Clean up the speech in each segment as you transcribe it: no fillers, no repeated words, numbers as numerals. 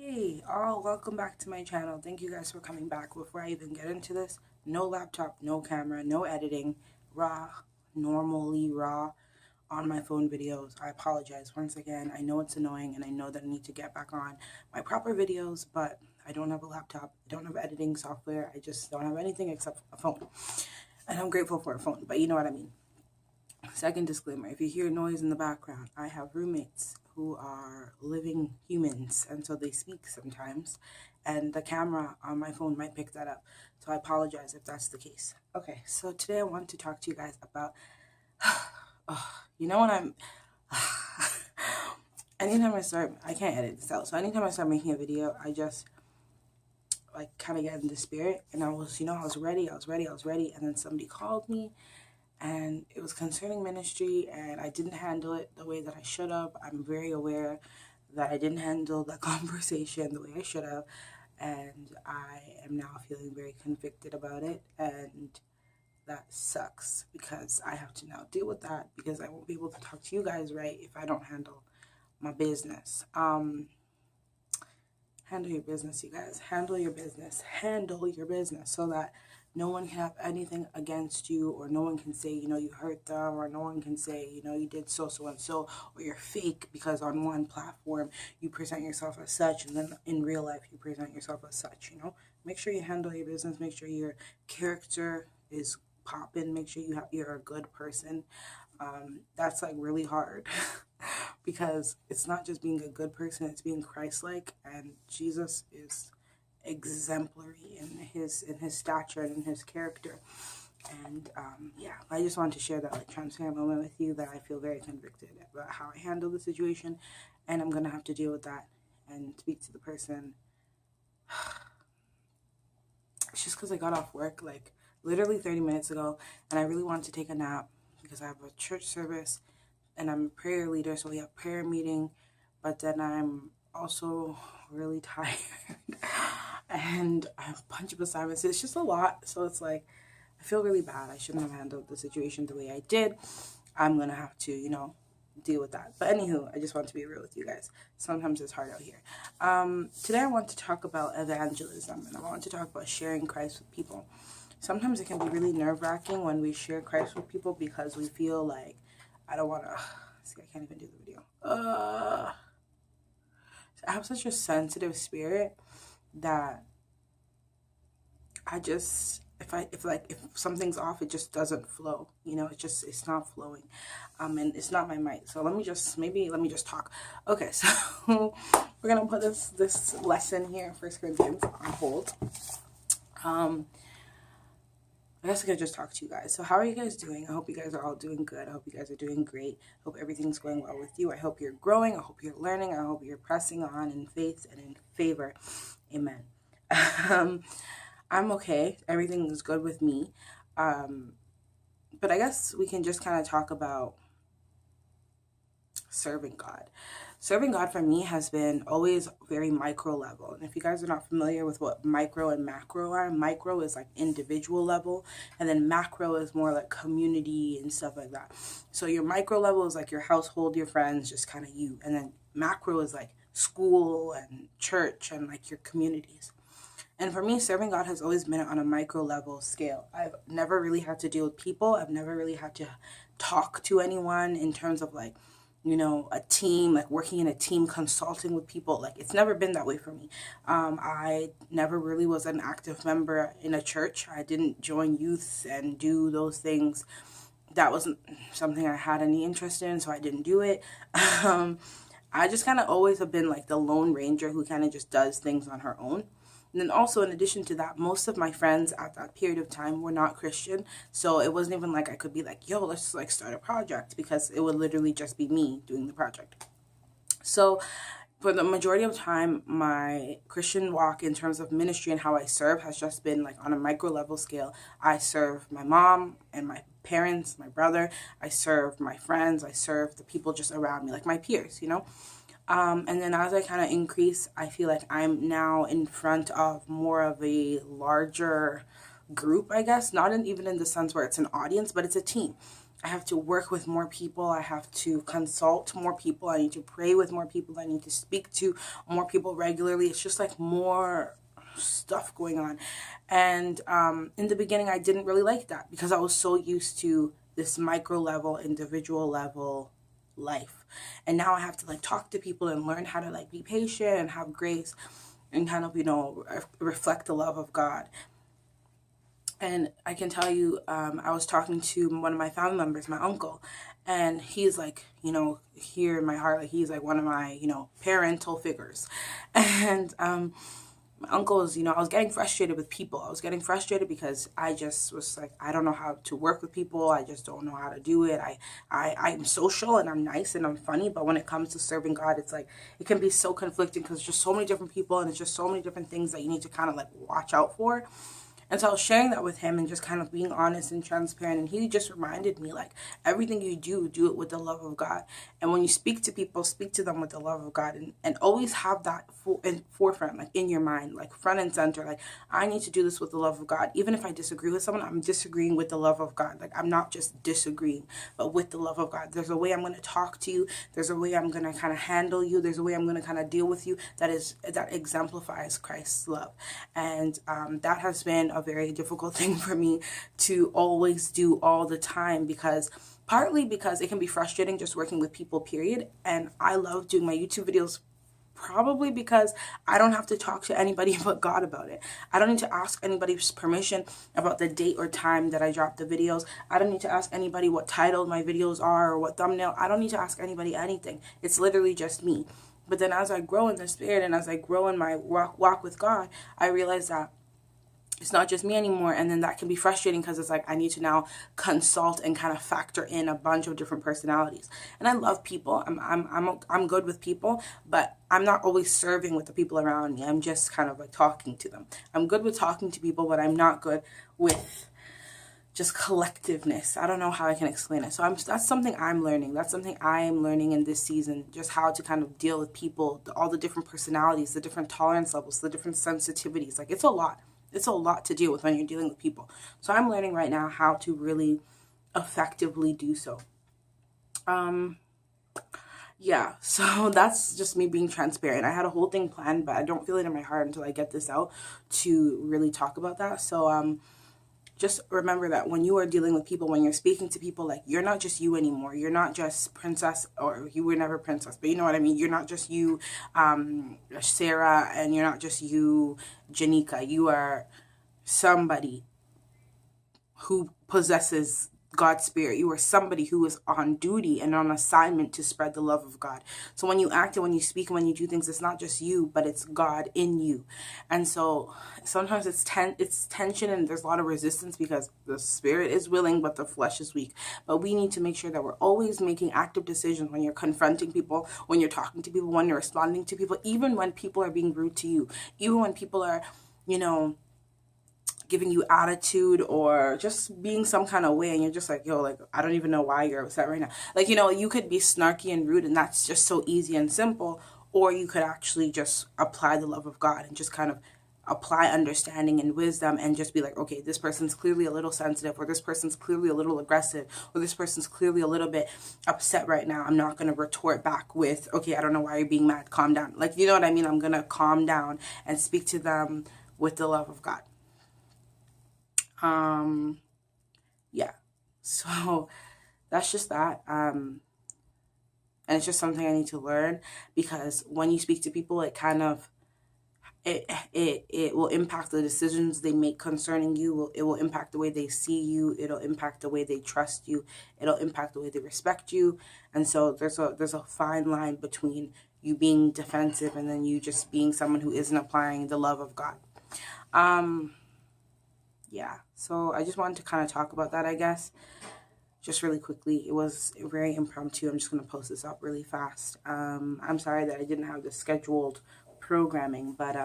Hey, all, welcome back to my channel. Thank you guys for coming back. Before I even get into this, no laptop, no camera, no editing, raw, normally raw on my phone videos. I apologize once again. I know it's annoying and I know that I need to get back on my proper videos, but I don't have a laptop, I don't have editing software, I just don't have anything except a phone. And I'm grateful for a phone, but you know what I mean. Second disclaimer, if you hear noise in the background, I have roommates who are living humans, and so they speak sometimes, and the camera on my phone might pick that up. So I apologize if that's the case. Okay, so today I want to talk to you guys about, you know, when I'm, anytime I can't edit this out, so anytime I start making a video, I just like kind of get in the spirit, and I was ready, and then somebody called me and it was concerning ministry, and I didn't handle it the way that I should have. I'm very aware that I didn't handle the conversation the way I should have, and I am now feeling very convicted about it, and that sucks because I have to now deal with that because I won't be able to talk to you guys right if I don't handle my business. Handle your business, you guys. Handle your business. Handle your business so that no one can have anything against you, or no one can say, you hurt them, or no one can say, you did so and so, or you're fake because on one platform you present yourself as such, and then in real life you present yourself as such. Make sure you handle your business. Make sure your character is popping. Make sure you're a good person. That's like really hard because it's not just being a good person, it's being Christ-like, and Jesus is exemplary in his stature and in his character. And yeah, I just wanted to share that like transparent moment with you, that I feel very convicted about how I handle the situation, and I'm gonna have to deal with that and speak to the person. It's just because I got off work like literally 30 minutes ago, and I really wanted to take a nap because I have a church service and I'm a prayer leader, so we have prayer meeting, but then I'm also really tired and I have a bunch of assignments. It's just a lot, so it's like I feel really bad. I shouldn't have handled the situation the way I did. I'm gonna have to, deal with that. But anywho, I just want to be real with you guys. Sometimes it's hard out here. Today I want to talk about evangelism, and I want to talk about sharing Christ with people. Sometimes it can be really nerve-wracking when we share Christ with people because we feel like, I don't want to, see, I can't even do the video. I have such a sensitive spirit that I just, if something's off, it just doesn't flow. It's not flowing. And it's not my mic. So let me just talk. Okay, so we're gonna put this lesson here, 1 Corinthians, on hold. I guess I could just talk to you guys. So how are you guys doing? I hope you guys are all doing good. I hope you guys are doing great. I hope everything's going well with you. I hope you're growing. I hope you're learning. I hope you're pressing on in faith and in favor. Amen. I'm okay. Everything is good with me. But I guess we can just kind of talk about serving God. Serving God for me has been always very micro level. And if you guys are not familiar with what micro and macro are, micro is like individual level, and then macro is more like community and stuff like that. So your micro level is like your household, your friends, just kind of you. And then macro is like school and church and like your communities. And for me, serving God has always been on a micro level scale. I've never really had to deal with people. I've never really had to talk to anyone in terms of like, a team, like working in a team, consulting with people. Like, it's never been that way for me. I never really was an active member in a church. I didn't join youth and do those things. That wasn't something I had any interest in, so I didn't do it. I just kind of always have been like the lone ranger who kind of just does things on her own. And then also, in addition to that, most of my friends at that period of time were not Christian. So it wasn't even like I could be like, yo, let's like start a project, because it would literally just be me doing the project. So for the majority of time, my Christian walk in terms of ministry and how I serve has just been like on a micro level scale. I serve my mom and my parents, my brother. I serve my friends. I serve the people just around me, like my peers. And then as I kind of increase, I feel like I'm now in front of more of a larger group, I guess, not even in the sense where it's an audience, but it's a team. I have to work with more people. I have to consult more people. I need to pray with more people. I need to speak to more people regularly. It's just like more stuff going on. And in the beginning, I didn't really like that because I was so used to this micro level, individual level life. And now I have to like talk to people and learn how to like be patient and have grace and kind of, reflect the love of God. And I can tell you, I was talking to one of my family members, my uncle, and he's like, here in my heart, like he's like one of my, parental figures. And my uncle is, I was getting frustrated with people. I was getting frustrated because I just was like, I don't know how to work with people. I just don't know how to do it. I'm social and I'm nice and I'm funny, but when it comes to serving God, it's like, it can be so conflicting because there's just so many different people and it's just so many different things that you need to kind of like watch out for. And so I was sharing that with him and just kind of being honest and transparent. And he just reminded me, like, everything you do it with the love of God. And when you speak to people, speak to them with the love of God. And always have that in forefront, like in your mind, like front and center. Like, I need to do this with the love of God. Even if I disagree with someone, I'm disagreeing with the love of God. Like, I'm not just disagreeing, but with the love of God. There's a way I'm going to talk to you. There's a way I'm going to kind of handle you. There's a way I'm going to kind of deal with you that exemplifies Christ's love. And that has been a very difficult thing for me to always do all the time, partly because it can be frustrating just working with people, period. And I love doing my YouTube videos probably because I don't have to talk to anybody but God about it. I don't need to ask anybody's permission about the date or time that I drop the videos. I don't need to ask anybody what title my videos are or what thumbnail. I don't need to ask anybody anything. It's literally just me. But then as I grow in the Spirit and as I grow in my walk with God, I realize that it's not just me anymore. And then that can be frustrating because it's like I need to now consult and kind of factor in a bunch of different personalities. And I love people. I'm good with people, but I'm not always serving with the people around me. I'm just kind of like talking to them. I'm good with talking to people, but I'm not good with just collectiveness. I don't know how I can explain it. So that's something I'm learning. That's something I am learning in this season, just how to kind of deal with people, all the different personalities, the different tolerance levels, the different sensitivities. Like, it's a lot. It's a lot to deal with when you're dealing with people. So I'm learning right now how to really effectively do so. Yeah, so that's just me being transparent. I had a whole thing planned, but I don't feel it in my heart until I get this out to really talk about that. So just remember that when you are dealing with people, when you're speaking to people, like, you're not just you anymore. You're not just Princess, or you were never Princess, but you know what I mean? You're not just you, Sarah, and you're not just you, Janika. You are somebody who possesses God's Spirit. You are somebody who is on duty and on assignment to spread the love of God. So when you act and when you speak and when you do things, it's not just you, but it's God in you. And so sometimes it's tension and there's a lot of resistance because the spirit is willing, but the flesh is weak. But we need to make sure that we're always making active decisions when you're confronting people, when you're talking to people, when you're responding to people, even when people are being rude to you, even when people are, giving you attitude or just being some kind of way, and you're just like, yo, like, I don't even know why you're upset right now. Like, you could be snarky and rude, and that's just so easy and simple. Or you could actually just apply the love of God and just kind of apply understanding and wisdom and just be like, okay, this person's clearly a little sensitive, or this person's clearly a little aggressive, or this person's clearly a little bit upset right now. I'm not going to retort back with, okay, I don't know why you're being mad. Calm down. Like, you know what I mean? I'm going to calm down and speak to them with the love of God. Yeah, so that's just that. And it's just something I need to learn, because when you speak to people, it kind of, it will impact the decisions they make concerning you. It will impact the way they see you. It'll impact the way they trust you. It'll impact the way they respect you. And so there's a fine line between you being defensive and then you just being someone who isn't applying the love of God. Yeah, so I just wanted to kind of talk about that, I guess, just really quickly. It was very impromptu. I'm just going to post this up really fast. I'm sorry that I didn't have the scheduled programming, but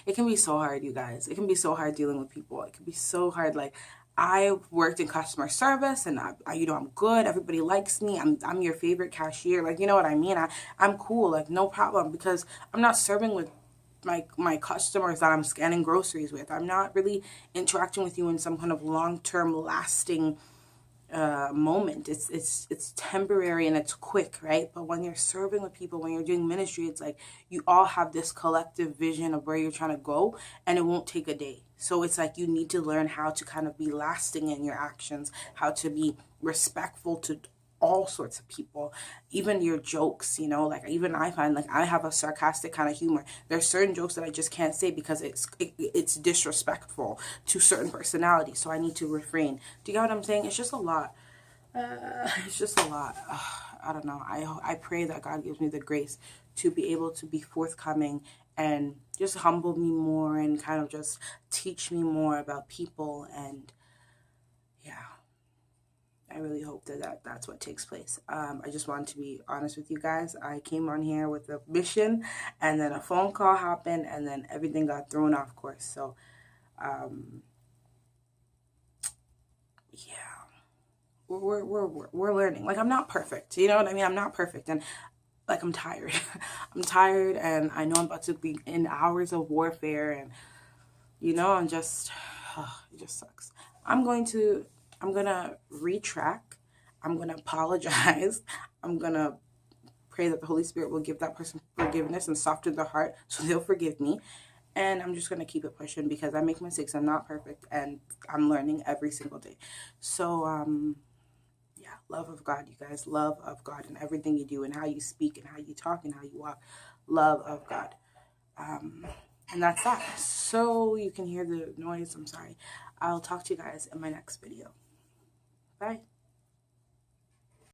it can be so hard, you guys. It can be so hard dealing with people. It can be so hard. Like, I worked in customer service, and I'm good. Everybody likes me. I'm your favorite cashier. Like, you know what I mean? I'm cool. Like, no problem, because I'm not serving with my customers that I'm scanning groceries with. I'm not really interacting with you in some kind of long-term lasting moment. It's temporary and it's quick, right? But when you're serving with people, when you're doing ministry, it's like you all have this collective vision of where you're trying to go, and it won't take a day. So it's like you need to learn how to kind of be lasting in your actions, how to be respectful to all sorts of people, even your jokes, you know, like even I find like I have a sarcastic kind of humor. There's certain jokes that I just can't say because it's disrespectful to certain personalities, so I need to refrain. Do you get what I'm saying? It's just a lot. It's just a lot. I don't know. I pray that God gives me the grace to be able to be forthcoming and just humble me more and kind of just teach me more about people. And yeah, I really hope that's what takes place. I just wanted to be honest with you guys. I came on here with a mission, and then a phone call happened, and then everything got thrown off course. So, yeah, we're learning. Like, I'm not perfect. You know what I mean? I'm not perfect, and like I'm tired. I'm tired, and I know I'm about to be in hours of warfare, and you know, it just sucks. I'm gonna retract. I'm gonna apologize. I'm gonna pray that the Holy Spirit will give that person forgiveness and soften their heart so they'll forgive me. And I'm just gonna keep it pushing because I make mistakes. I'm not perfect, and I'm learning every single day. So yeah, love of God, you guys. Love of God in everything you do and how you speak and how you talk and how you walk. Love of God. And that's that. So you can hear the noise. I'm sorry. I'll talk to you guys in my next video. Bye.